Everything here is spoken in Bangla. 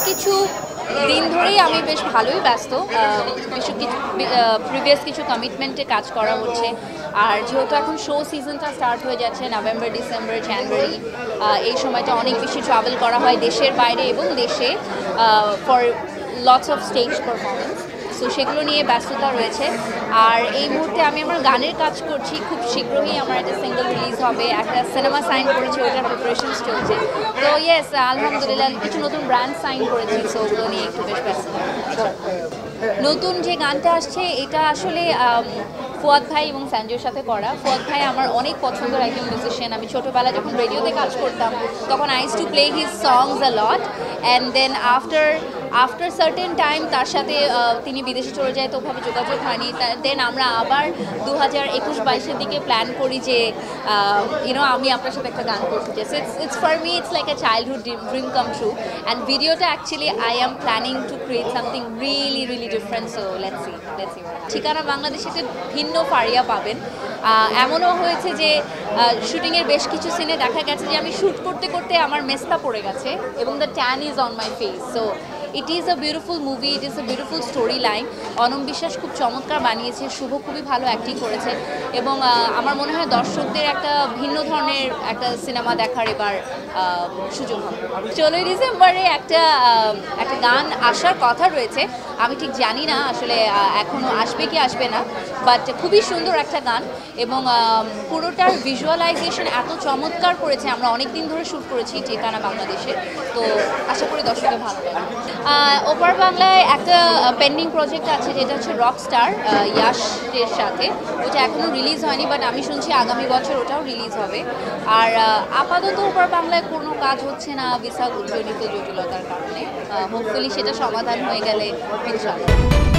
কিছু দিন ধরেই আমি বেশ ভালোই ব্যস্ত। বেশ কিছু প্রিভিয়াস কিছু কমিটমেন্টে কাজ করা হচ্ছে। আর যেহেতু এখন শো সিজনটা স্টার্ট হয়ে যাচ্ছে নভেম্বর, ডিসেম্বর, জানুয়ারি, এই সময়টা অনেক বেশি ট্রাভেল করা হয় দেশের বাইরে এবং দেশে for lots of stage performance. So সেগুলো নিয়ে ব্যস্ততা রয়েছে। আর এই মুহূর্তে আমি আমার গানের কাজ করছি, খুব শীঘ্রই আমার একটা সিঙ্গেল রিলিজ হবে, একটা সিনেমা সাইন করেছি, ওটার প্রিপারেশনস চলছে। তো ইয়েস, আলহামদুলিল্লাহ কিছু নতুন ব্র্যান্ড সাইন করেছি, সো ওগুলো নিয়ে একটু বেশ ব্যস্ত। নতুন যে গানটা আসছে এটা আসলে ফুয়াদ ভাই এবং সঞ্জয়ের সাথে করা। ফুয়াদ ভাই আমার অনেক পছন্দের একজন মিউজিশিয়ান। আমি ছোটোবেলায় যখন রেডিওতে কাজ করতাম তখন I use to play his songs a lot, and then after certain time তার সাথে তিনি বিদেশে চলে যায়, তো ওভাবে যোগাযোগ হয়নি। দেন আমরা আবার 2021-22-এর দিকে প্ল্যান করি যে আমি আপনার সাথে একটা গান করতে চাই। So it's for me it's like a childhood dream come true, and ভিডিওটা actually I am planning to create something really different. So let's see. ঠিকানা বাংলাদেশিতে ভিন্ন ফারিয়া পাবেন। এমনও হয়েছে যে শুটিংয়ের বেশ কিছু সিনে দেখা গেছে যে আমি শ্যুট করতে করতে আমার মেস্তা পড়ে গেছে এবং the tan is on my face. So it is a beautiful movie, it is a beautiful story line. Anam Biswas খুব চমৎকার বানিয়েছে, শুভ খুবই ভালো অ্যাক্টিং করেছে এবং আমার মনে হয় দর্শকদের একটা ভিন্ন ধরনের একটা সিনেমা দেখার এবার সুযোগ হবে। 16 ডিসেম্বরে একটা গান আসার কথা রয়েছে, আমি ঠিক জানি না আসলে এখনও আসবে কি আসবে না, বাট খুবই সুন্দর একটা গান এবং পুরোটার ভিজুয়ালাইজেশন এত চমৎকার করেছে। আমরা অনেক দিন ধরে শ্যুট করেছি ঠিকানা বাংলাদেশে, তো আশা করি দর্শকের ভালো লাগে। ওপার বাংলায় একটা পেন্ডিং প্রজেক্ট আছে যেটা হচ্ছে রকস্টার ইয়াশের সাথে, ওটা এখনও রিলিজ হয়নি, বাট আমি শুনছি আগামী বছর ওটাও রিলিজ হবে। আর আপাতত ওপার বাংলায় কোনো কাজ হচ্ছে না ভিসা জনিত জটিলতার কারণে। হোপফুলি সেটা সমাধান হয়ে গেলে ইনশাআল্লাহ।